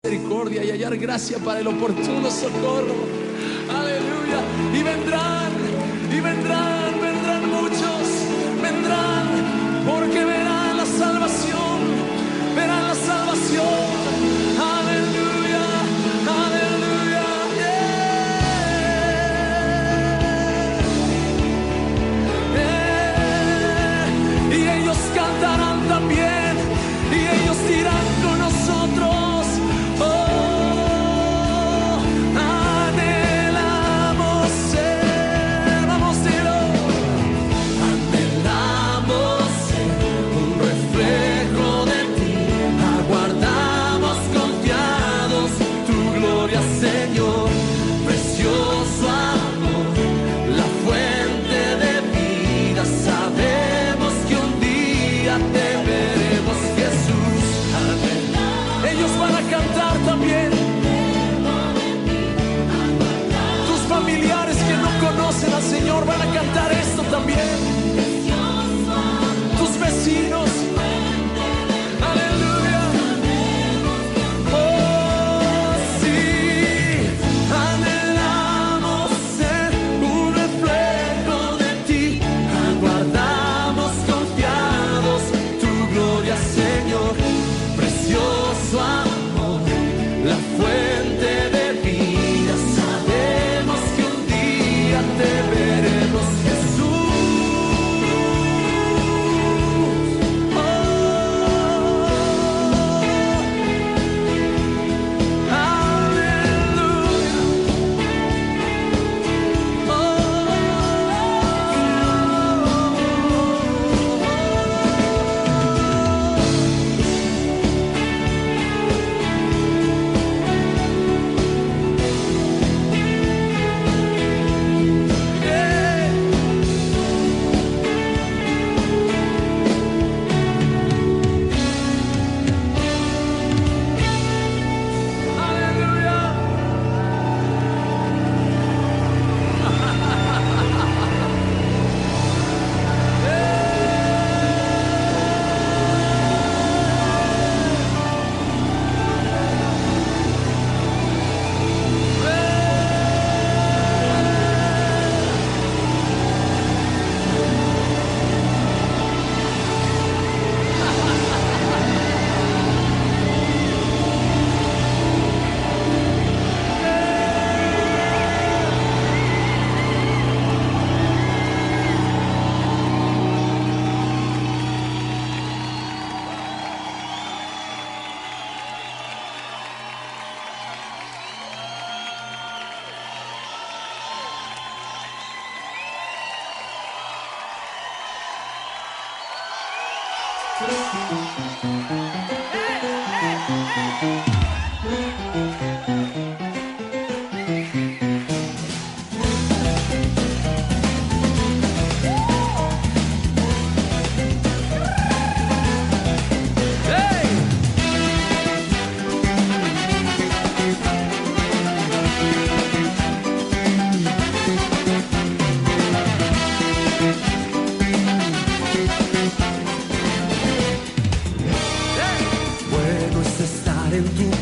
misericordia y hallar gracia para el oportuno socorro. Aleluya. Y vendrán muchos, vendrán, porque verán la salvación, verán la salvación. Aleluya, aleluya. Y ellos cantarán también, y ellos dirán con nosotros. Al Señor van a cantar esto también. Tus vecinos. Aleluya. Oh, sí. Anhelamos ser un reflejo de ti. Aguardamos confiados tu gloria, Señor. Precioso amor, la fuente de vida. Sabemos que un día te veremos, Jesús. Oh, aleluya.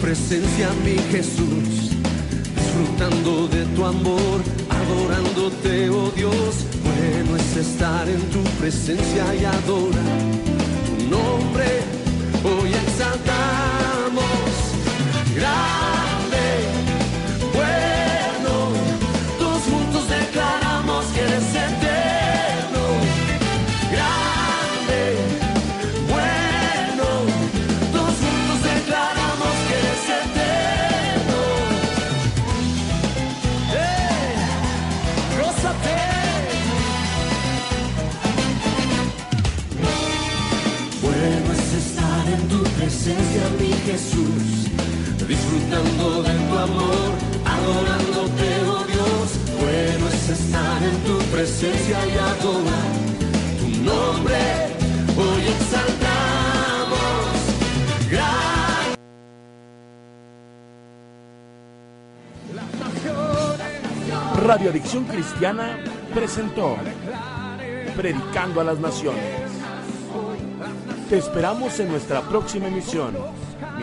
Presencia, mi Jesús, disfrutando de tu amor, adorándote, oh Dios. Bueno es estar en tu presencia y adorar tu nombre. Hoy exaltamos, grande, bueno, todos juntos declaramos que eres eterno, grande, bueno, todos juntos declaramos que eres eterno. Gózate. Bueno es estar en tu presencia, mi Jesús, disfrutando de tu amor, adorándote, oh Dios. Bueno es estar en tu presencia y adorar tu nombre. Hoy exaltamos, gran. Radio Adicción Cristiana presentó Predicando a las Naciones. Te esperamos en nuestra próxima emisión.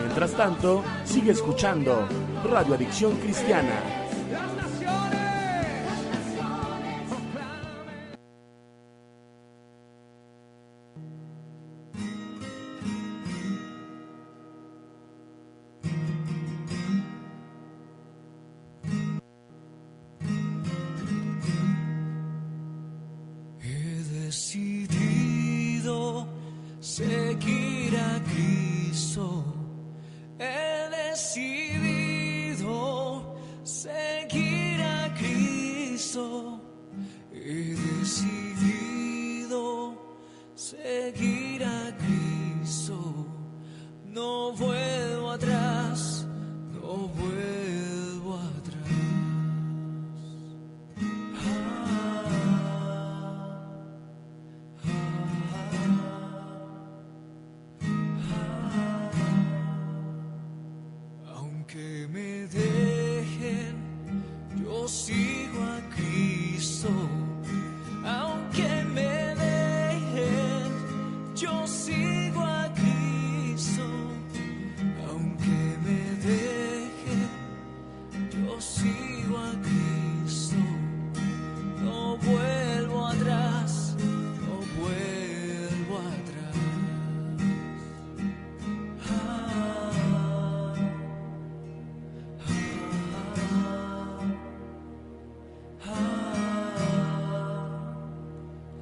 Mientras tanto, sigue escuchando Radio Adicción Cristiana. Las naciones he decidido seguir a Cristo. He decidido seguir a Cristo. He decidido seguir a Cristo. No vuelvo atrás, no vuelvo atrás. Aunque me dejen, yo sigo a Cristo. Aunque me dejen, yo sigo a Cristo. Aunque me dejen, yo sigo a Cristo. No vuelvo atrás, no vuelvo atrás.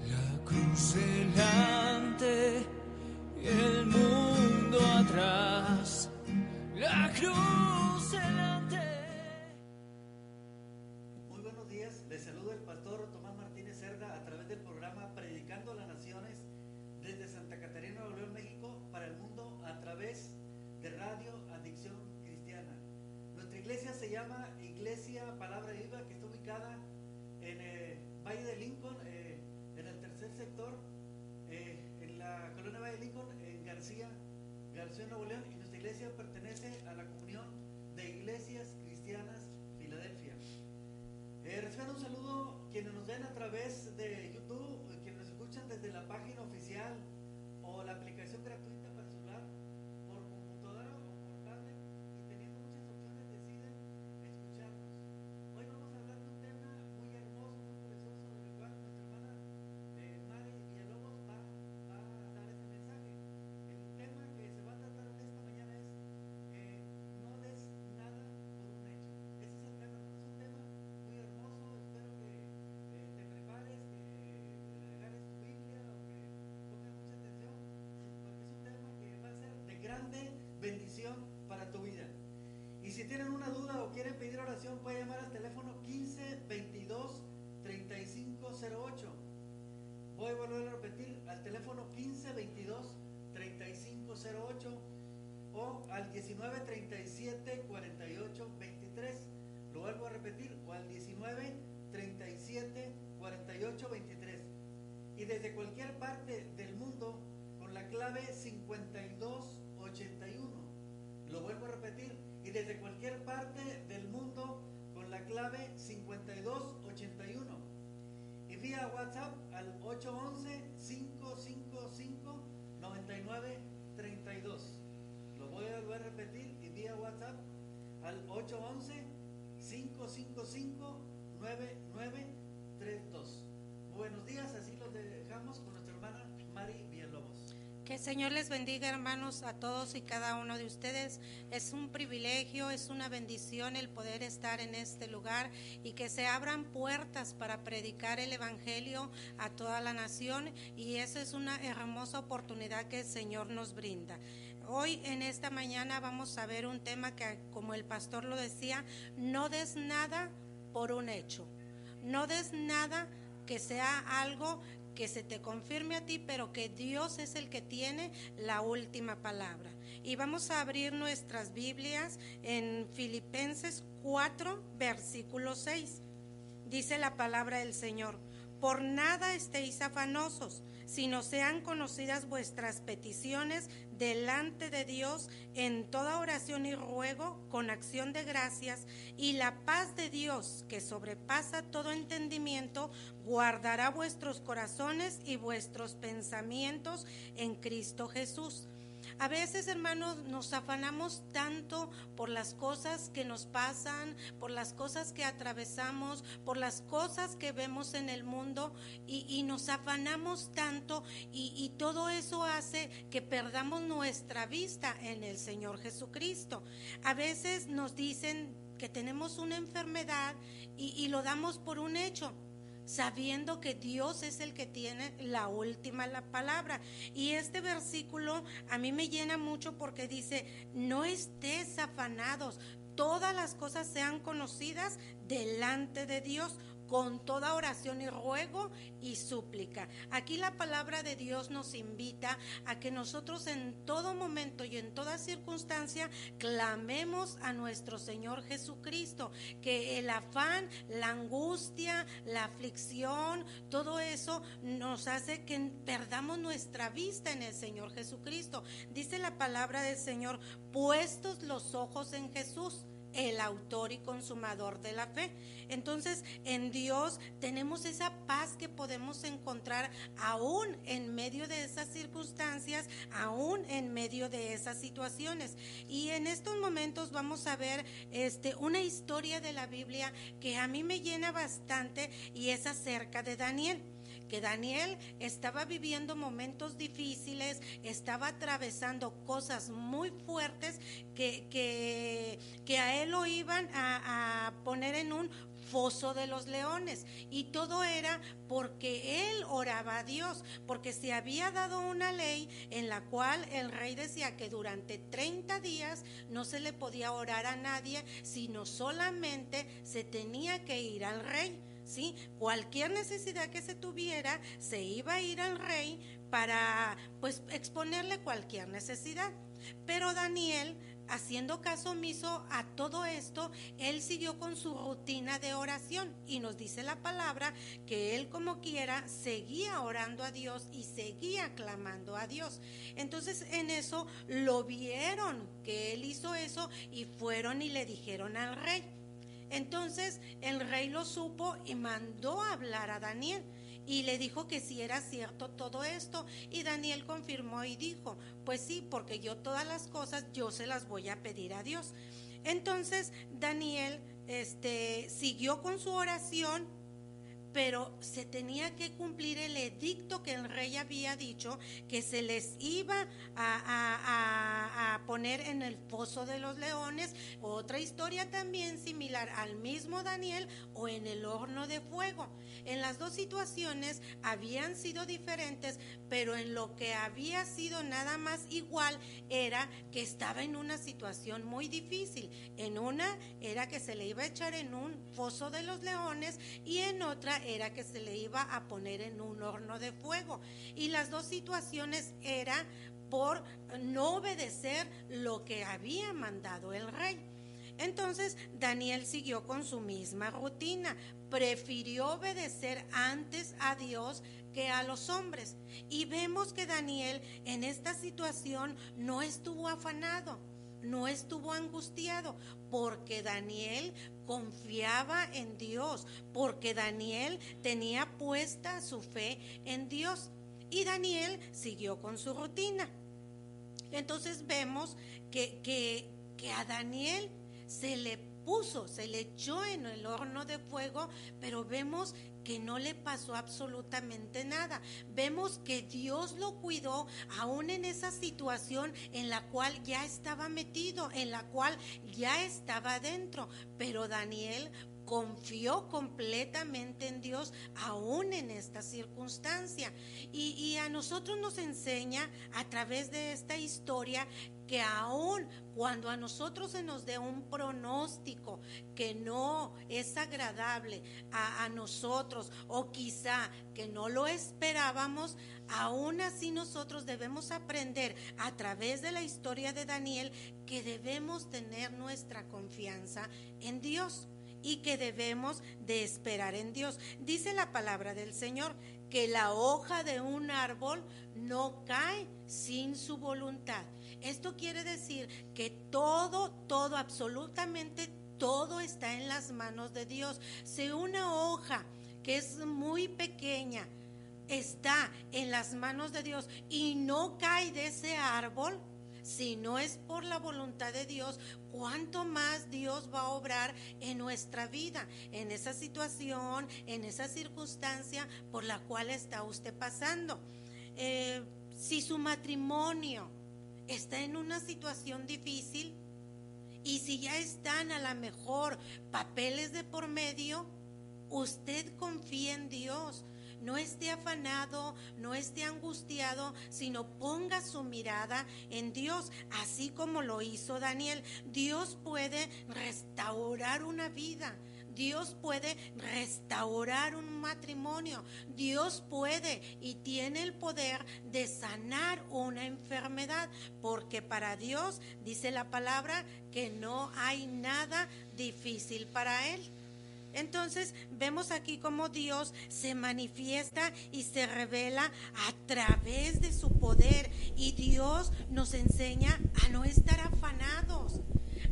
La cruz delante y el mundo atrás. La cruz delante. Muy buenos días, les saluda el pastor Tomás Martínez Cerda a través del programa Predicando a las Naciones desde Santa Catarina, Nuevo León, México, para el mundo a través de Radio Adicción Cristiana. Nuestra iglesia se llama Iglesia Palabra Viva, que está ubicada en Valle de Lincoln, en el tercer sector, en la colonia Valle de Lincoln, en García, Nuevo León, y nuestra iglesia pertenece a la comunión de iglesias cristianas Filadelfia. Reciban un saludo quienes nos ven a través de YouTube, quienes nos escuchan desde la página oficial o la aplicación gratuita para celular, por computadora o por tablet, y teniendo muchas opciones deciden escucharnos. Hoy vamos a hablar de un tema muy hermoso, muy precioso, del cual nuestra hermana Mari Villalobos va a dar ese mensaje. El tema que se va a tratar en esta mañana es no des nada por un hecho. Ese es el tema, es un tema muy hermoso. Espero que te prepares, que agarres tu Biblia o que pongas mucha atención, porque es un tema que va a ser de grande bendición para tu vida. Y si tienen una duda o quieren pedir oración, pueden llamar al teléfono 15 22 3508. Voy a volver a repetir, al teléfono 15 22 3508 o al 19 37 48 23. Lo vuelvo a repetir, o al 19 37 48 23. Y desde cualquier parte del mundo con la clave 5281. Lo vuelvo a repetir, y desde cualquier parte del mundo con la clave 5281. Y vía WhatsApp al 811-555-9932. Lo voy a volver a repetir, y vía WhatsApp al 811-555-9932. Buenos días, así los dejamos con nuestra hermana Mari Villalobos. Que el Señor les bendiga, hermanos, a todos y cada uno de ustedes. Es un privilegio, es una bendición el poder estar en este lugar y que se abran puertas para predicar el Evangelio a toda la nación, y esa es una hermosa oportunidad que el Señor nos brinda. Hoy en esta mañana vamos a ver un tema que, como el pastor lo decía, no des nada por un hecho. No des nada que sea algo que se te confirme a ti, pero que Dios es el que tiene la última palabra. Y vamos a abrir nuestras Biblias en Filipenses 4, versículo 6. Dice la palabra del Señor: por nada estéis afanosos, sino sean conocidas vuestras peticiones delante de Dios en toda oración y ruego con acción de gracias, y la paz de Dios, que sobrepasa todo entendimiento, guardará vuestros corazones y vuestros pensamientos en Cristo Jesús. A veces, hermanos, nos afanamos tanto por las cosas que nos pasan, por las cosas que atravesamos, por las cosas que vemos en el mundo, y nos afanamos tanto, y todo eso hace que perdamos nuestra vista en el Señor Jesucristo. A veces nos dicen que tenemos una enfermedad y lo damos por un hecho, sabiendo que Dios es el que tiene la última palabra. Y este versículo a mí me llena mucho porque dice: no estés afanados, todas las cosas sean conocidas delante de Dios con toda oración y ruego y súplica. Aquí la palabra de Dios nos invita a que nosotros en todo momento y en toda circunstancia clamemos a nuestro Señor Jesucristo, que el afán, la angustia, la aflicción, todo eso nos hace que perdamos nuestra vista en el Señor Jesucristo. Dice la palabra del Señor: puestos los ojos en Jesús, el autor y consumador de la fe. Entonces, en Dios tenemos esa paz que podemos encontrar aún en medio de esas circunstancias, aún en medio de esas situaciones. Y en estos momentos vamos a ver una historia de la Biblia que a mí me llena bastante, y es acerca de Daniel. Que Daniel estaba viviendo momentos difíciles, estaba atravesando cosas muy fuertes que a él lo iban a poner en un foso de los leones, y todo era porque él oraba a Dios, porque se había dado una ley en la cual el rey decía que durante 30 días no se le podía orar a nadie, sino solamente se tenía que ir al rey. ¿Sí? Cualquier necesidad que se tuviera, se iba a ir al rey para exponerle cualquier necesidad. Pero Daniel, haciendo caso omiso a todo esto, él siguió con su rutina de oración, y nos dice la palabra que él, como quiera, seguía orando a Dios y seguía clamando a Dios. Entonces en eso lo vieron que él hizo eso, y fueron y le dijeron al rey. Entonces el rey lo supo y mandó a hablar a Daniel y le dijo que si era cierto todo esto, y Daniel confirmó y dijo: pues sí, porque yo todas las cosas yo se las voy a pedir a Dios. Entonces Daniel siguió con su oración, pero se tenía que cumplir el edicto que el rey había dicho, que se les iba a poner en el foso de los leones. Otra historia también similar al mismo Daniel, o en el horno de fuego. En las dos situaciones habían sido diferentes, pero en lo que había sido nada más igual era que estaba en una situación muy difícil. En una era que se le iba a echar en un foso de los leones, y en otra era que se le iba a poner en un horno de fuego. Y las dos situaciones era por no obedecer lo que había mandado el rey. Entonces Daniel siguió con su misma rutina, prefirió obedecer antes a Dios que a los hombres. Y vemos que Daniel en esta situación no estuvo afanado, no estuvo angustiado, porque Daniel confiaba en Dios, porque Daniel tenía puesta su fe en Dios, y Daniel siguió con su rutina. Entonces vemos que a Daniel se le echó en el horno de fuego, pero vemos que no le pasó absolutamente nada. Vemos que Dios lo cuidó aún en esa situación en la cual ya estaba metido, en la cual ya estaba dentro. Pero Daniel confió completamente en Dios aún en esta circunstancia. Y a nosotros nos enseña a través de esta historia que aún cuando a nosotros se nos dé un pronóstico que no es agradable a nosotros, o quizá que no lo esperábamos, aún así nosotros debemos aprender a través de la historia de Daniel que debemos tener nuestra confianza en Dios y que debemos de esperar en Dios. Dice la palabra del Señor que la hoja de un árbol no cae sin su voluntad. Esto quiere decir que todo, absolutamente todo está en las manos de Dios. Si una hoja que es muy pequeña está en las manos de Dios y no cae de ese árbol, Si no es por la voluntad de Dios, ¿cuánto más Dios va a obrar en nuestra vida, en esa situación, en esa circunstancia por la cual está usted pasando? Si su matrimonio está en una situación difícil y si ya están a lo mejor papeles de por medio, usted confía en Dios. No esté afanado, no esté angustiado, sino ponga su mirada en Dios, así como lo hizo Daniel. Dios puede restaurar una vida. Dios puede restaurar un matrimonio. Dios puede y tiene el poder de sanar una enfermedad, porque para Dios dice la palabra que no hay nada difícil para Él. Entonces vemos aquí cómo Dios se manifiesta y se revela a través de su poder, y Dios nos enseña a no estar afanados,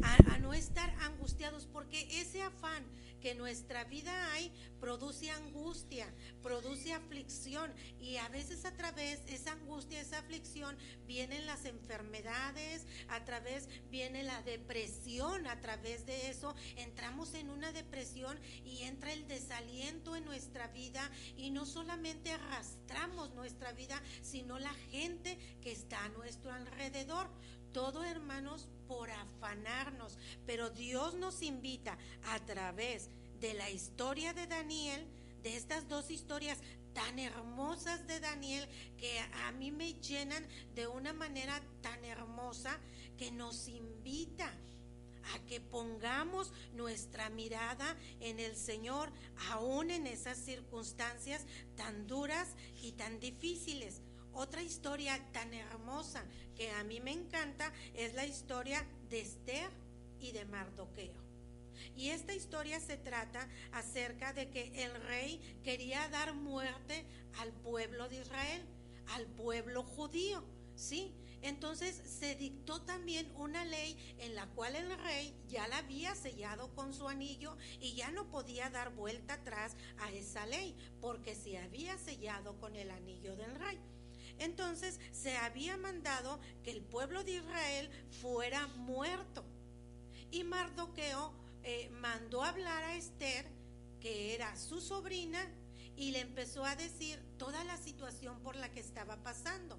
a no estar angustiados, porque ese afán que en nuestra vida hay produce angustia, produce aflicción, y a veces a través de esa angustia, esa aflicción, vienen las enfermedades, a través viene la depresión, a través de eso entramos en una depresión y entra el desaliento en nuestra vida, y no solamente arrastramos nuestra vida, sino la gente que está a nuestro alrededor. Todo, hermanos, por afanarnos, pero Dios nos invita a través de la historia de Daniel, de estas dos historias tan hermosas de Daniel, que a mí me llenan de una manera tan hermosa, que nos invita a que pongamos nuestra mirada en el Señor, aún en esas circunstancias tan duras y tan difíciles. Otra historia tan hermosa que a mí me encanta es la historia de Esther y de Mardoqueo. Y esta historia se trata acerca de que el rey quería dar muerte al pueblo de Israel, al pueblo judío, ¿sí? Entonces se dictó también una ley en la cual el rey ya la había sellado con su anillo y ya no podía dar vuelta atrás a esa ley, porque se había sellado con el anillo del rey. Entonces se había mandado que el pueblo de Israel fuera muerto, y Mardoqueo mandó hablar a Esther, que era su sobrina, y le empezó a decir toda la situación por la que estaba pasando.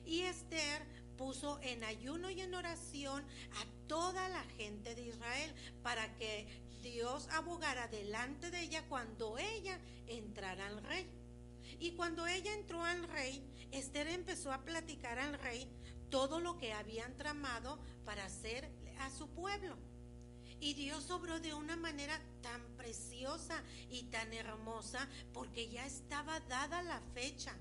Y Esther puso en ayuno y en oración a toda la gente de Israel para que Dios abogara delante de ella cuando ella entrara al rey. Y cuando ella entró al rey, Esther empezó a platicar al rey todo lo que habían tramado para hacer a su pueblo. Y Dios obró de una manera tan preciosa y tan hermosa, porque ya estaba dada la fecha,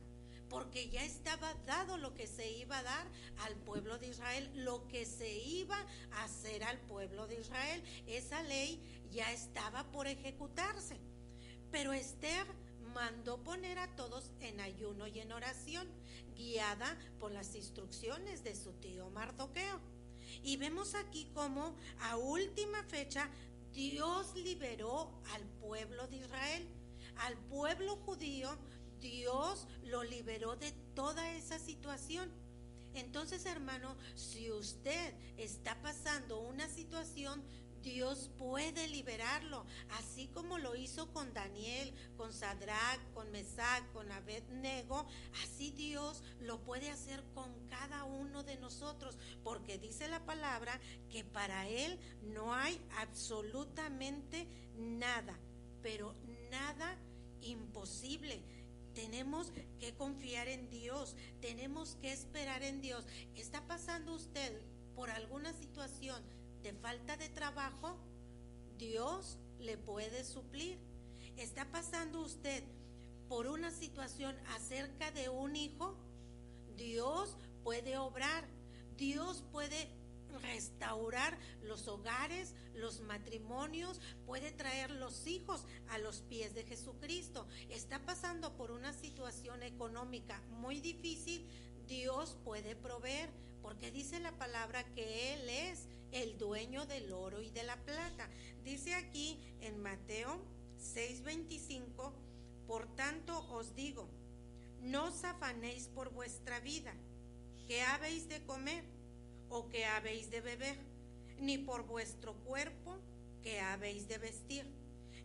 porque ya estaba dado lo que se iba a dar al pueblo de Israel, lo que se iba a hacer al pueblo de Israel. Esa ley ya estaba por ejecutarse. Pero Esther mandó poner a todos en ayuno y en oración, guiada por las instrucciones de su tío Mardoqueo. Y vemos aquí cómo a última fecha Dios liberó al pueblo de Israel, al pueblo judío. Dios lo liberó de toda esa situación. Entonces, hermano, si usted está pasando una situación, Dios puede liberarlo, así como lo hizo con Daniel, con Sadrach, con Mesac, con Abednego. Así Dios lo puede hacer con cada uno de nosotros, porque dice la palabra que para Él no hay absolutamente nada, pero nada imposible. Tenemos que confiar en Dios, tenemos que esperar en Dios. ¿Está pasando usted por alguna situación de falta de trabajo? Dios le puede suplir. ¿Está pasando usted por una situación acerca de un hijo? Dios puede obrar. Dios puede restaurar los hogares, los matrimonios, puede traer los hijos a los pies de Jesucristo. Está pasando por una situación económica muy difícil, Dios puede proveer, porque dice la palabra que Él es el dueño del oro y de la plata. Dice aquí en Mateo 6:25: por tanto os digo, no os afanéis por vuestra vida, ¿qué habéis de comer? o qué habéis de beber, ni por vuestro cuerpo qué habéis de vestir.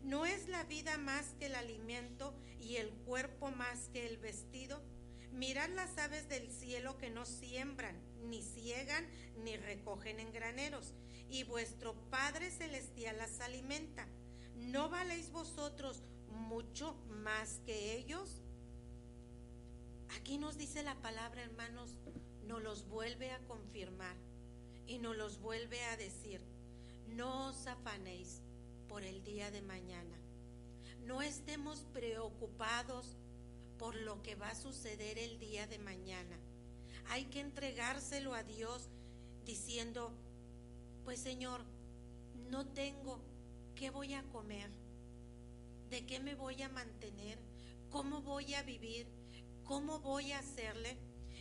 ¿No es la vida más que el alimento y el cuerpo más que el vestido? Mirad las aves del cielo, que no siembran, ni siegan, ni recogen en graneros, y vuestro Padre Celestial las alimenta. ¿No valéis vosotros mucho más que ellos? Aquí nos dice la palabra, hermanos, nos los vuelve a confirmar y nos los vuelve a decir: no os afanéis por el día de mañana. No estemos preocupados por lo que va a suceder el día de mañana. Hay que entregárselo a Dios diciendo: pues Señor, no tengo, ¿qué voy a comer? ¿De qué me voy a mantener? ¿Cómo voy a vivir? ¿Cómo voy a hacerle?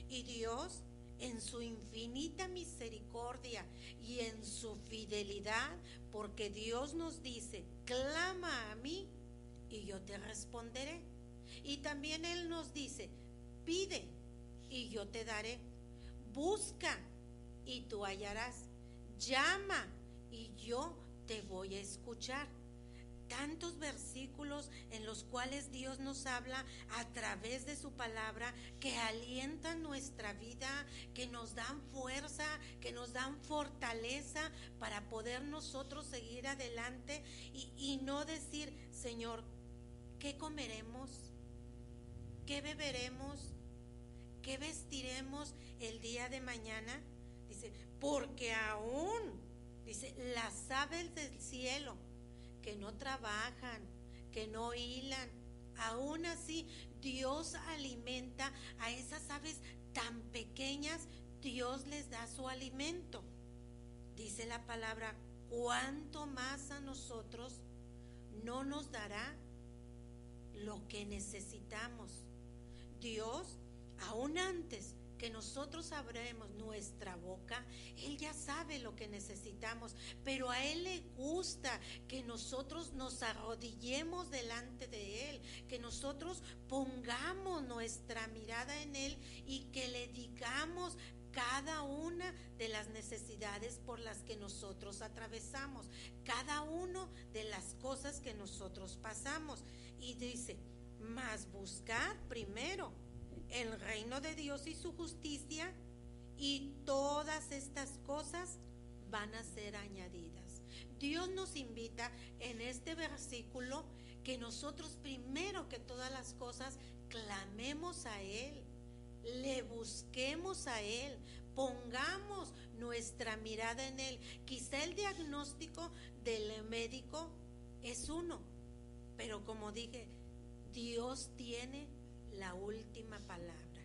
Y Dios, en su infinita misericordia y en su fidelidad, porque Dios nos dice: clama a mí y yo te responderé. Y también Él nos dice: pide y yo te daré, busca y tú hallarás, llama y yo te voy a escuchar. Tantos versículos en los cuales Dios nos habla a través de su palabra, que alientan nuestra vida, que nos dan fuerza, que nos dan fortaleza para poder nosotros seguir adelante y no decir: Señor, ¿qué comeremos? ¿Qué beberemos? ¿Qué vestiremos el día de mañana? Dice, porque aún, dice, las aves del cielo, que no trabajan, que no hilan, aún así Dios alimenta a esas aves tan pequeñas. Dios les da su alimento. Dice la palabra: ¿cuánto más a nosotros no nos dará lo que necesitamos? Dios, aún antes que nosotros abremos nuestra boca, Él ya sabe lo que necesitamos, pero a Él le gusta que nosotros nos arrodillemos delante de Él, que nosotros pongamos nuestra mirada en Él y que le digamos cada una de las necesidades por las que nosotros atravesamos, cada una de las cosas que nosotros pasamos. Y dice: mas buscar primero el reino de Dios y su justicia, y todas estas cosas van a ser añadidas. Dios nos invita en este versículo que nosotros primero que todas las cosas clamemos a Él, le busquemos a Él, pongamos nuestra mirada en Él. Quizá el diagnóstico del médico es uno, pero como dije, Dios tiene la última palabra.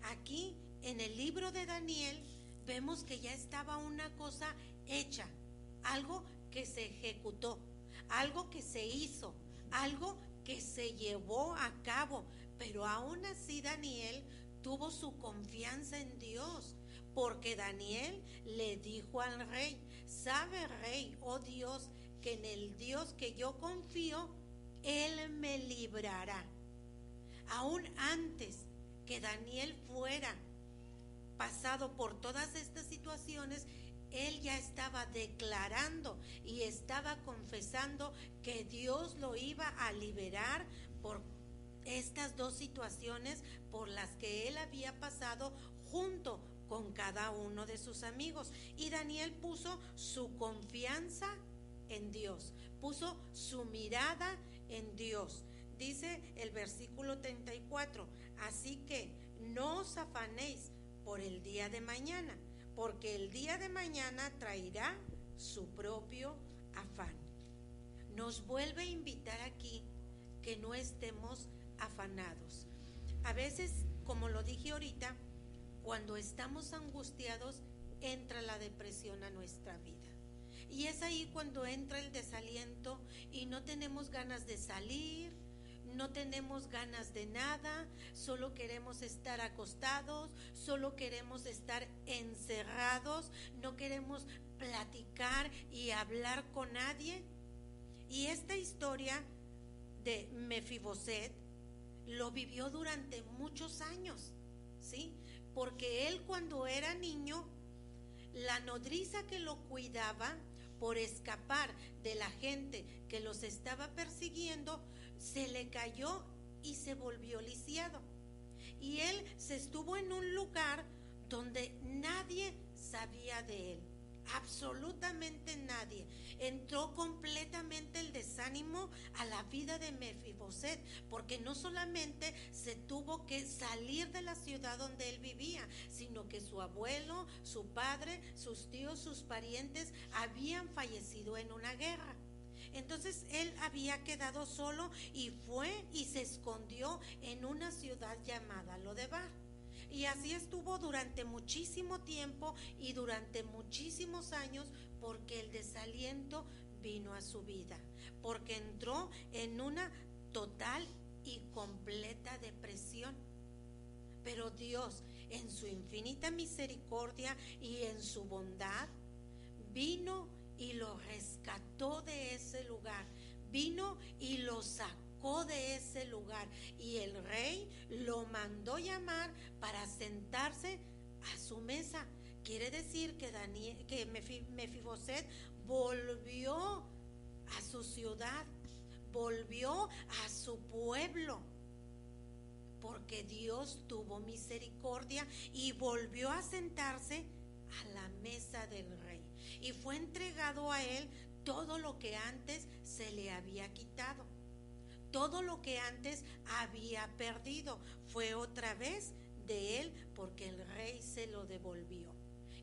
Aquí en el libro de Daniel vemos que ya estaba una cosa hecha, algo que se ejecutó, algo que se hizo, algo que se llevó a cabo, pero aún así Daniel tuvo su confianza en Dios, porque Daniel le dijo al rey: sabe, rey, oh Dios, que en el Dios que yo confío, Él me librará. Aún antes que Daniel fuera pasado por todas estas situaciones, él ya estaba declarando y estaba confesando que Dios lo iba a liberar por estas dos situaciones por las que él había pasado junto con cada uno de sus amigos. Y Daniel puso su confianza en Dios, puso su mirada en Dios. Dice el versículo 34: así que no os afanéis por el día de mañana, porque el día de mañana traerá su propio afán. Nos vuelve a invitar aquí que no estemos afanados. A veces, como lo dije ahorita, cuando estamos angustiados, entra la depresión a nuestra vida. Y es ahí cuando entra el desaliento y no tenemos ganas de salir, no tenemos ganas de nada, solo queremos estar acostados, solo queremos estar encerrados, no queremos platicar y hablar con nadie. Y esta historia de Mefiboset lo vivió durante muchos años, ¿sí? Porque él, cuando era niño, la nodriza que lo cuidaba, por escapar de la gente que los estaba persiguiendo, se le cayó y se volvió lisiado. Y él se estuvo en un lugar donde nadie sabía de él, absolutamente nadie. Entró completamente el desánimo a la vida de Mefiboset, porque no solamente se tuvo que salir de la ciudad donde él vivía, sino que su abuelo, su padre, sus tíos, sus parientes habían fallecido en una guerra. Entonces él había quedado solo y fue y se escondió en una ciudad llamada Lodebar. Y así estuvo durante muchísimo tiempo y durante muchísimos años, porque el desaliento vino a su vida, porque entró en una total y completa depresión. Pero Dios, en su infinita misericordia y en su bondad, vino y lo rescató de ese lugar, vino y lo sacó de ese lugar, y el rey lo mandó llamar para sentarse a su mesa. Quiere decir que Mefiboset volvió a su ciudad, volvió a su pueblo, porque Dios tuvo misericordia y volvió a sentarse a la mesa del rey, y fue entregado a él todo lo que antes se le había quitado, todo lo que antes había perdido, fue otra vez de él, porque el rey se lo devolvió.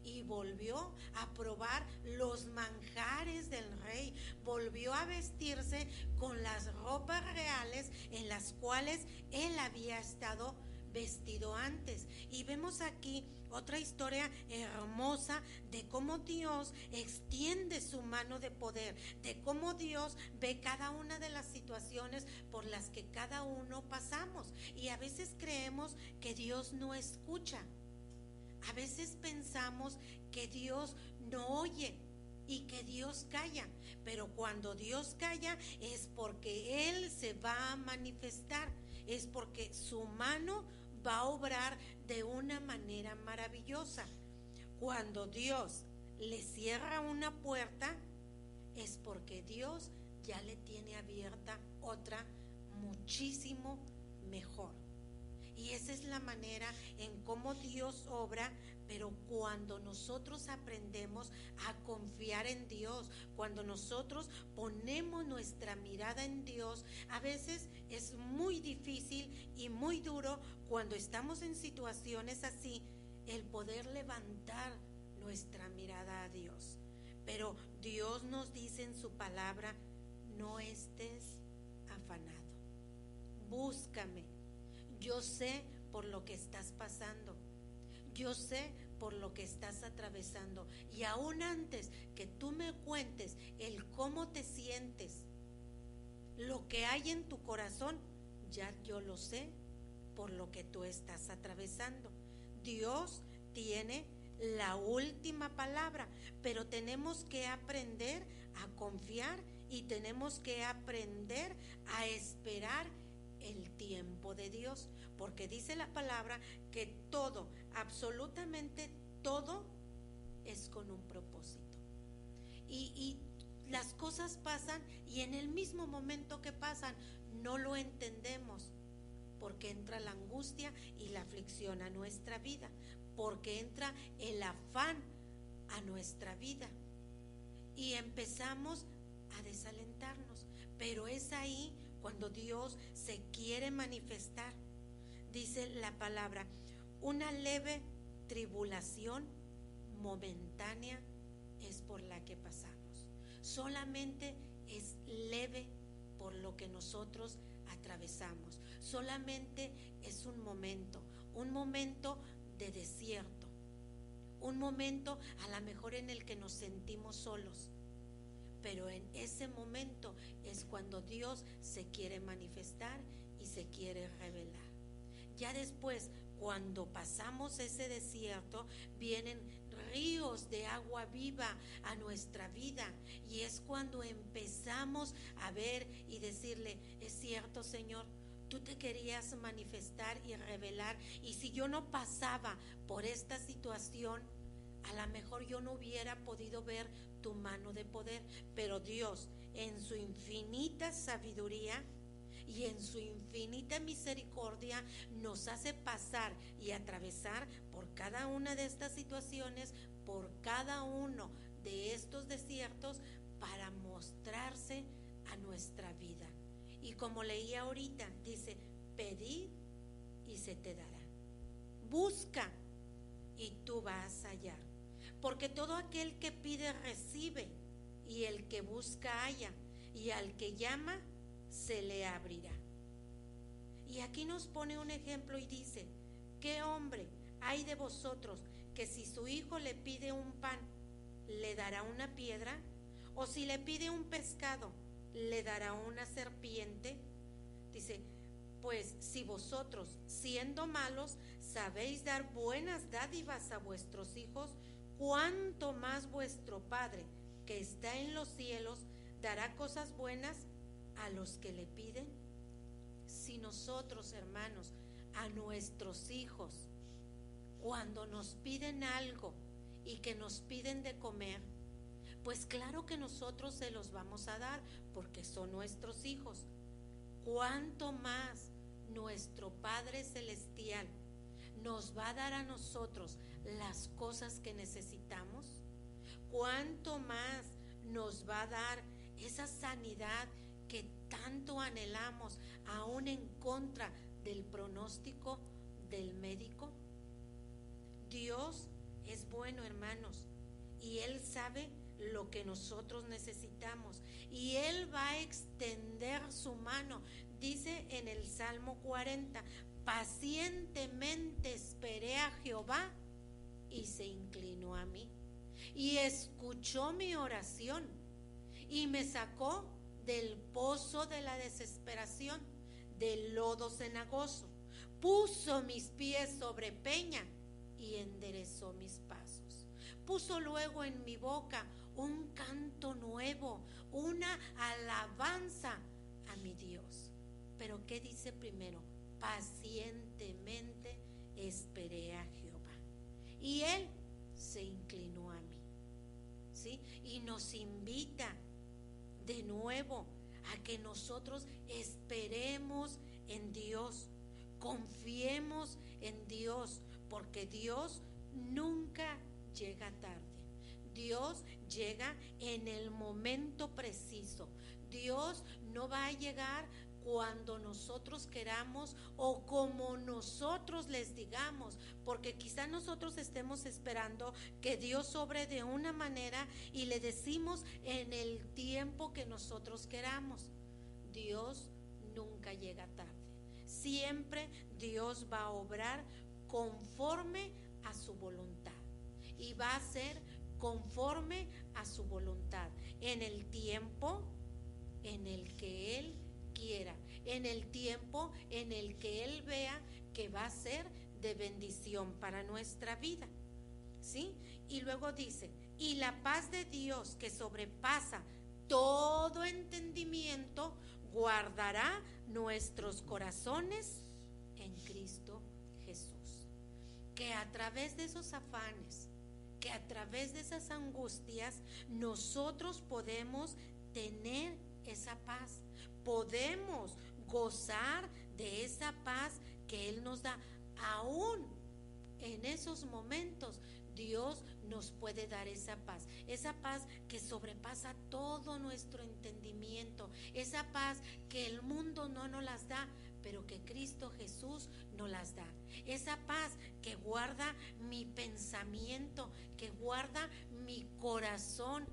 Y volvió a probar los manjares del rey, volvió a vestirse con las ropas reales en las cuales él había estado vestido antes. Y vemos aquí otra historia hermosa de cómo Dios extiende su mano de poder, de cómo Dios ve cada una de las situaciones por las que cada uno pasamos. Y a veces creemos que Dios no escucha. A veces pensamos que Dios no oye y que Dios calla, pero cuando Dios calla es porque Él se va a manifestar, es porque su mano va a obrar de una manera maravillosa. Cuando Dios le cierra una puerta, es porque Dios ya le tiene abierta otra muchísimo mejor. Y esa es la manera en cómo Dios obra. Pero cuando nosotros aprendemos a confiar en Dios, cuando nosotros ponemos nuestra mirada en Dios, a veces es muy difícil y muy duro cuando estamos en situaciones así, el poder levantar nuestra mirada a Dios. Pero Dios nos dice en su palabra: no estés afanado, búscame. Yo sé por lo que estás pasando, yo sé por lo que estás atravesando, y aún antes que tú me cuentes el cómo te sientes, lo que hay en tu corazón, ya yo lo sé por lo que tú estás atravesando. Dios tiene la última palabra, pero tenemos que aprender a confiar y tenemos que aprender a esperar el tiempo de Dios, porque dice la palabra que todo, absolutamente todo, es con un propósito. Y las cosas pasan, y en el mismo momento que pasan no lo entendemos, porque entra la angustia y la aflicción a nuestra vida, porque entra el afán a nuestra vida y empezamos a desalentarnos. Pero es ahí cuando Dios se quiere manifestar. Dice la palabra: una leve tribulación momentánea es por la que pasamos. Solamente es leve por lo que nosotros atravesamos. Solamente es un momento de desierto, un momento a lo mejor en el que nos sentimos solos, pero en ese momento es cuando Dios se quiere manifestar y se quiere revelar. Ya después, cuando pasamos ese desierto, vienen ríos de agua viva a nuestra vida, y es cuando empezamos a ver y decirle: es cierto, Señor, tú te querías manifestar y revelar, y si yo no pasaba por esta situación, a lo mejor yo no hubiera podido ver tu mano de poder, pero Dios en su infinita sabiduría y en su infinita misericordia nos hace pasar y atravesar por cada una de estas situaciones, por cada uno de estos desiertos, para mostrarse a nuestra vida. Y como leía ahorita, dice: pedid y se te dará, busca y tú vas a hallar, porque todo aquel que pide recibe, y el que busca halla, y al que llama se le abrirá. Y aquí nos pone un ejemplo y dice: ¿qué hombre hay de vosotros que si su hijo le pide un pan, le dará una piedra? ¿O si le pide un pescado, le dará una serpiente? Dice: pues si vosotros, siendo malos, sabéis dar buenas dádivas a vuestros hijos, cuánto más vuestro Padre, que está en los cielos, dará cosas buenas a los que le piden. Si nosotros, hermanos, a nuestros hijos, cuando nos piden algo y que nos piden de comer, pues claro que nosotros se los vamos a dar, porque son nuestros hijos. ¿Cuánto más nuestro Padre Celestial nos va a dar a nosotros las cosas que necesitamos? ¿Cuánto más nos va a dar esa sanidad que tanto anhelamos, aún en contra del pronóstico del médico? Dios es bueno, hermanos, y Él sabe lo que nosotros necesitamos, y Él va a extender su mano. Dice en el Salmo 40: pacientemente esperé a Jehová y se inclinó a mí y escuchó mi oración y me sacó del pozo de la desesperación, del lodo cenagoso. Puso mis pies sobre peña y enderezó mis pasos. Puso luego en mi boca un canto nuevo, una alabanza a mi Dios. Pero ¿qué dice primero? Pacientemente esperé a Jehová y Él se inclinó a mí. ¿Sí? Y nos invita de nuevo a que nosotros esperemos en Dios, confiemos en Dios, porque Dios nunca llega tarde. Dios llega en el momento preciso. Dios no va a llegar cuando nosotros queramos o como nosotros les digamos, porque quizá nosotros estemos esperando que Dios obre de una manera y le decimos en el tiempo que nosotros queramos. Dios nunca llega tarde. Siempre Dios va a obrar conforme a su voluntad y va a ser conforme a su voluntad, en el tiempo en el que Él quiera, en el tiempo en el que Él vea que va a ser de bendición para nuestra vida, ¿sí? Y luego dice: y la paz de Dios, que sobrepasa todo entendimiento, guardará nuestros corazones en Cristo Jesús. Que a través de esos afanes, que a través de esas angustias, nosotros podemos tener esa paz, podemos gozar de esa paz que Él nos da. Aún en esos momentos Dios nos puede dar esa paz que sobrepasa todo nuestro entendimiento, esa paz que el mundo no nos las da, pero que Cristo Jesús nos las da. Esa paz que guarda mi pensamiento, que guarda mi corazón.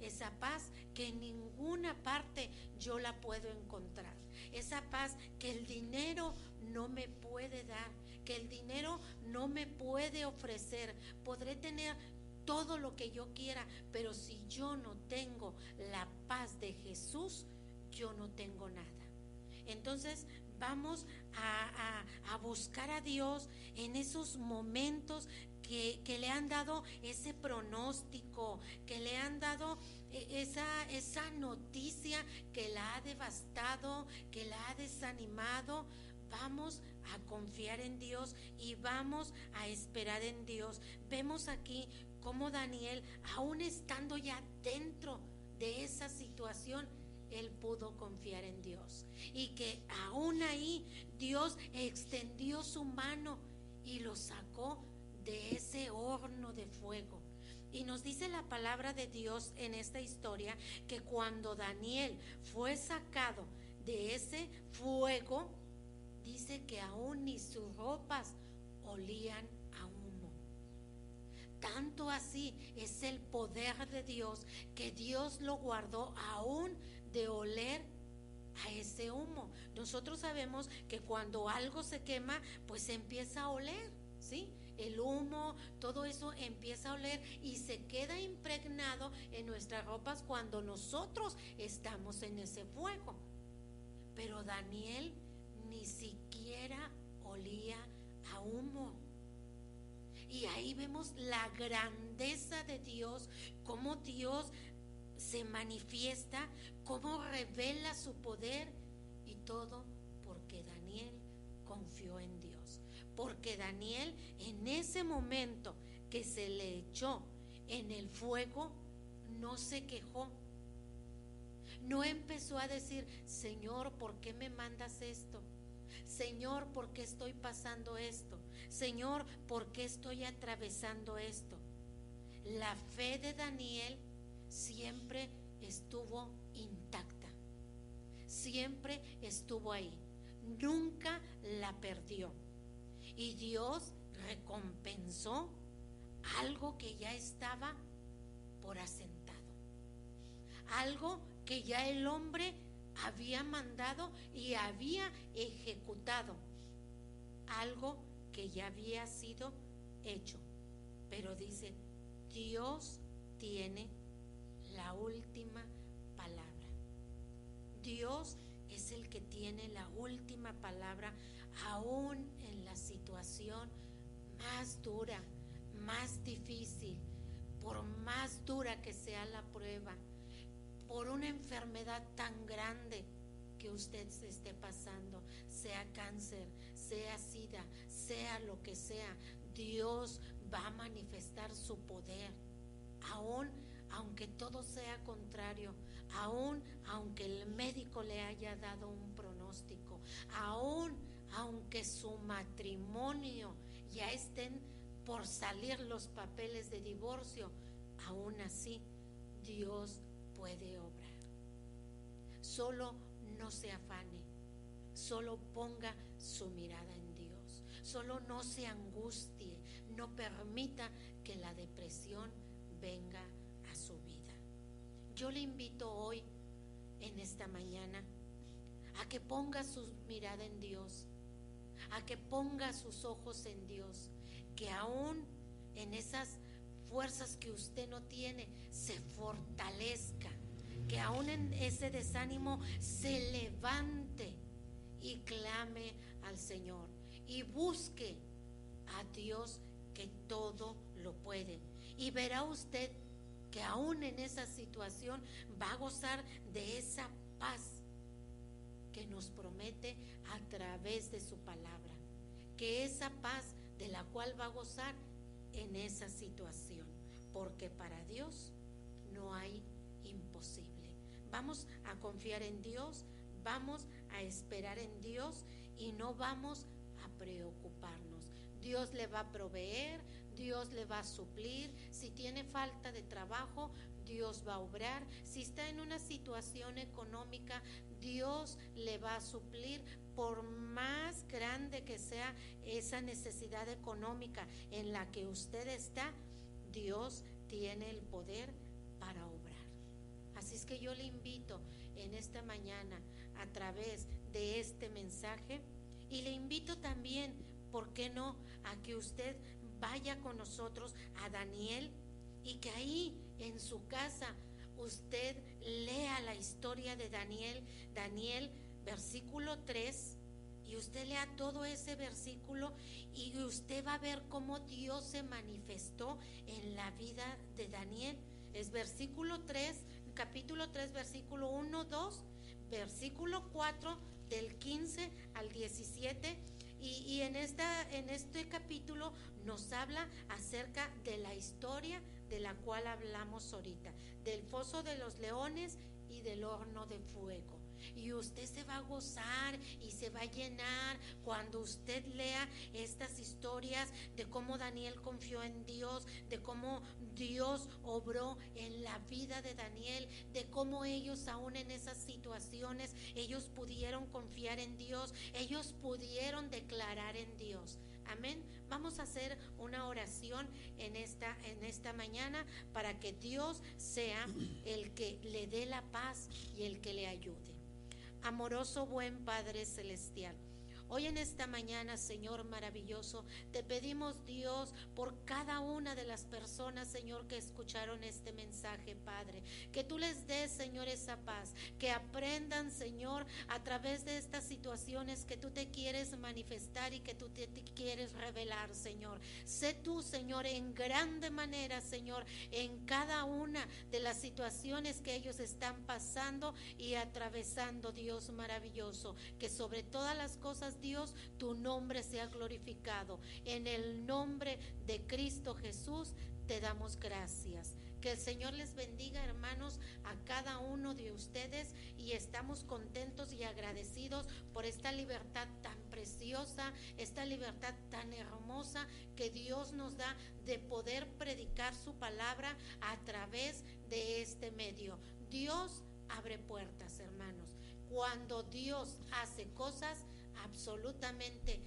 Esa paz que en ninguna parte yo la puedo encontrar. Esa paz que el dinero no me puede dar, que el dinero no me puede ofrecer. Podré tener todo lo que yo quiera, pero si yo no tengo la paz de Jesús, yo no tengo nada. Entonces vamos a buscar a Dios en esos momentos que le han dado ese pronóstico, que le han dado esa noticia que la ha devastado, que la ha desanimado. Vamos a confiar en Dios y vamos a esperar en Dios. Vemos aquí cómo Daniel, aún estando ya dentro de esa situación, él pudo confiar en Dios, y que aún ahí Dios extendió su mano y lo sacó de ese horno de fuego. Y nos dice la palabra de Dios en esta historia que cuando Daniel fue sacado de ese fuego, dice que aún ni sus ropas olían a humo. Tanto así es el poder de Dios, que Dios lo guardó aún de oler a ese humo. Nosotros sabemos que cuando algo se quema, pues empieza a oler, ¿sí? El humo, todo eso empieza a oler y se queda impregnado en nuestras ropas cuando nosotros estamos en ese fuego. Pero Daniel ni siquiera olía a humo. Y ahí vemos la grandeza de Dios, cómo Dios se manifiesta, cómo revela su poder, y todo porque Daniel confió en Dios. Porque Daniel, en ese momento que se le echó en el fuego, no se quejó. No empezó a decir: Señor, ¿por qué me mandas esto? Señor, ¿por qué estoy pasando esto? Señor, ¿por qué estoy atravesando esto? La fe de Daniel siempre estuvo intacta, siempre estuvo ahí, nunca la perdió. Y Dios recompensó algo que ya estaba por asentado, algo que ya el hombre había mandado y había ejecutado, algo que ya había sido hecho. Pero dice, Dios tiene la última palabra. Dios es el que tiene la última palabra, aún en la situación más dura, más difícil, por más dura que sea la prueba, por una enfermedad tan grande que usted se esté pasando, sea cáncer, sea sida, sea lo que sea, Dios va a manifestar su poder, aún aunque todo sea contrario, aún aunque el médico le haya dado un pronóstico, aún aunque su matrimonio ya estén por salir los papeles de divorcio, aún así Dios puede obrar. Solo no se afane, solo ponga su mirada en Dios, solo no se angustie, no permita que la depresión venga a su vida. Yo le invito hoy, en esta mañana, a que ponga su mirada en Dios, a que ponga sus ojos en Dios, que aún en esas fuerzas que usted no tiene, se fortalezca, que aún en ese desánimo se levante y clame al Señor y busque a Dios, que todo lo puede, y verá usted que aún en esa situación va a gozar de esa paz que nos promete a través de su palabra, que esa paz de la cual va a gozar en esa situación, porque para Dios no hay imposible. Vamos a confiar en Dios, vamos a esperar en Dios y no vamos a preocuparnos. Dios le va a proveer, Dios le va a suplir. Si tiene falta de trabajo, Dios va a obrar. Si está en una situación económica, Dios le va a suplir. Por más grande que sea esa necesidad económica en la que usted está, Dios tiene el poder para obrar. Así es que yo le invito en esta mañana a través de este mensaje, y le invito también, ¿por qué no?, a que usted vaya con nosotros a Daniel, y que ahí en su casa usted lea la historia de Daniel versículo 3, y usted lea todo ese versículo y usted va a ver cómo Dios se manifestó en la vida de Daniel. Es versículo 3, capítulo 3, versículo 1, 2, versículo 4 del 15 al 17. Y en este capítulo nos habla acerca de la historia de la cual hablamos ahorita, del foso de los leones y del horno de fuego. Y usted se va a gozar y se va a llenar cuando usted lea estas historias de cómo Daniel confió en Dios, de cómo Dios obró en la vida de Daniel, de cómo ellos aún en esas situaciones, ellos pudieron confiar en Dios, ellos pudieron declarar en Dios. Amén. Vamos a hacer una oración en esta mañana para que Dios sea el que le dé la paz y el que le ayude. Amoroso buen Padre Celestial, hoy en esta mañana, Señor maravilloso, te pedimos, Dios, por cada una de las personas, Señor, que escucharon este mensaje, Padre, que tú les des, Señor, esa paz, que aprendan, Señor, a través de estas situaciones que tú te quieres manifestar y que tú te quieres revelar, Señor. Sé tú, Señor, en grande manera, Señor, en cada una de las situaciones que ellos están pasando y atravesando, Dios maravilloso, que sobre todas las cosas, Dios, tu nombre sea glorificado. En el nombre de Cristo Jesús te damos gracias. Que el Señor les bendiga, hermanos, a cada uno de ustedes, y estamos contentos y agradecidos por esta libertad tan preciosa, esta libertad tan hermosa que Dios nos da de poder predicar su palabra a través de este medio. Dios abre puertas, hermanos. Cuando Dios hace cosas, absolutamente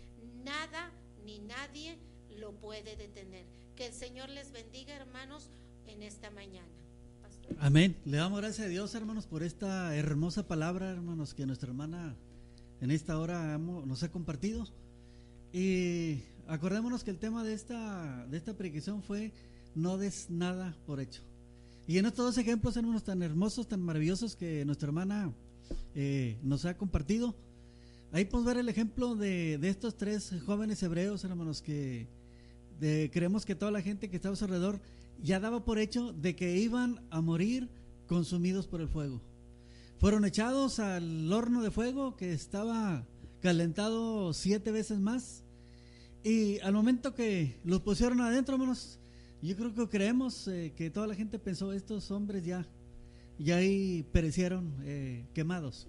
nada ni nadie lo puede detener. Que el Señor les bendiga, hermanos, en esta mañana. Pastor. Amén. Le damos gracias a Dios, hermanos, por esta hermosa palabra, hermanos, que nuestra hermana en esta hora nos ha compartido. Y acordémonos que el tema de esta predicación fue: no des nada por hecho. Y en estos dos ejemplos, hermanos, tan hermosos, tan maravillosos que nuestra hermana nos ha compartido, ahí podemos ver el ejemplo de estos tres jóvenes hebreos, hermanos, que creemos que toda la gente que estaba a su alrededor ya daba por hecho de que iban a morir consumidos por el fuego. Fueron echados al horno de fuego que estaba calentado 7 veces más, y al momento que los pusieron adentro, hermanos, yo creo que creemos que toda la gente pensó: estos hombres ya ahí perecieron quemados.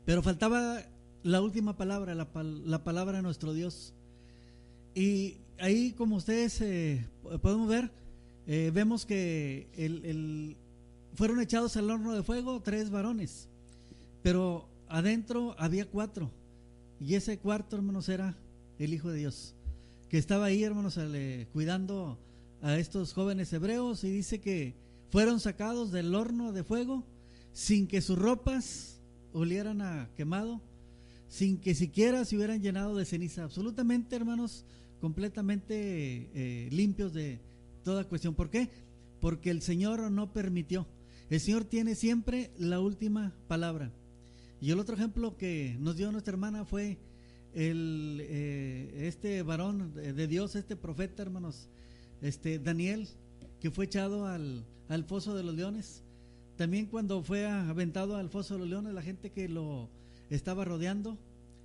Pero faltaba la última palabra, la palabra de nuestro Dios. Y ahí, como ustedes podemos ver, vemos que fueron echados al horno de fuego 3 varones, pero adentro había 4, y ese cuarto, hermanos, era el Hijo de Dios, que estaba ahí, hermanos, cuidando a estos jóvenes hebreos. Y dice que fueron sacados del horno de fuego sin que sus ropas olieran a quemado, sin que siquiera se hubieran llenado de ceniza, absolutamente, hermanos, completamente limpios de toda cuestión. ¿Por qué? Porque el Señor no permitió. El Señor tiene siempre la última palabra. Y el otro ejemplo que nos dio nuestra hermana fue este varón de Dios, este profeta, hermanos, Daniel, que fue echado al foso de los leones. También cuando fue aventado al foso de los leones, la gente que lo estaba rodeando,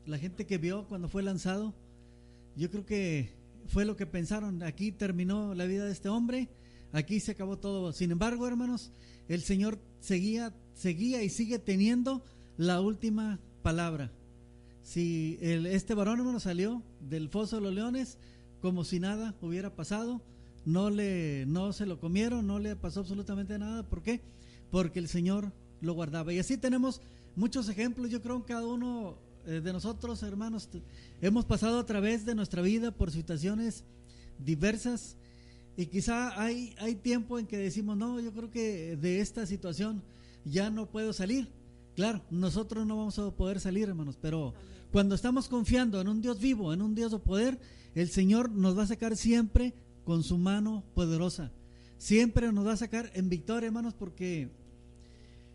la gente que vio cuando fue lanzado, yo creo que fue lo que pensaron: aquí terminó la vida de este hombre, aquí se acabó todo. Sin embargo, hermanos, el Señor seguía y sigue teniendo la última palabra. Si este varón, hermano, salió del foso de los leones como si nada hubiera pasado, no se lo comieron, no le pasó absolutamente nada. ¿Por qué? Porque el Señor lo guardaba. Y así tenemos muchos ejemplos. Yo creo que cada uno de nosotros, hermanos, hemos pasado a través de nuestra vida por situaciones diversas, y quizá hay tiempo en que decimos: no, yo creo que de esta situación ya no puedo salir. Claro, nosotros no vamos a poder salir, hermanos, pero cuando estamos confiando en un Dios vivo, en un Dios de poder, el Señor nos va a sacar siempre con su mano poderosa. Siempre nos va a sacar en victoria, hermanos, porque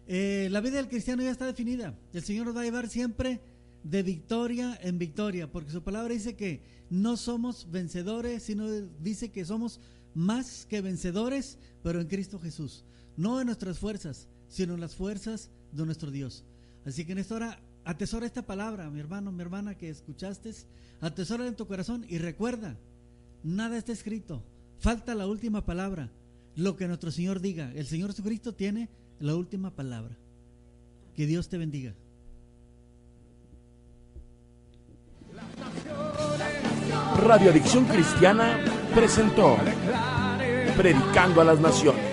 la vida del cristiano ya está definida. El Señor nos va a llevar siempre de victoria en victoria, porque su palabra dice que no somos vencedores, sino dice que somos más que vencedores, pero en Cristo Jesús. No en nuestras fuerzas, sino en las fuerzas de nuestro Dios. Así que en esta hora atesora esta palabra, mi hermano, mi hermana, que escuchaste, atesora en tu corazón y recuerda: nada está escrito, falta la última palabra. lo que nuestro Señor diga. El Señor Jesucristo tiene la última palabra. Que Dios te bendiga. Radio Adicción Cristiana presentó Predicando a las Naciones.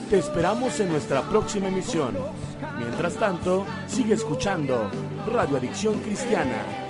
Te esperamos en nuestra próxima emisión. Mientras tanto, sigue escuchando Radio Adicción Cristiana.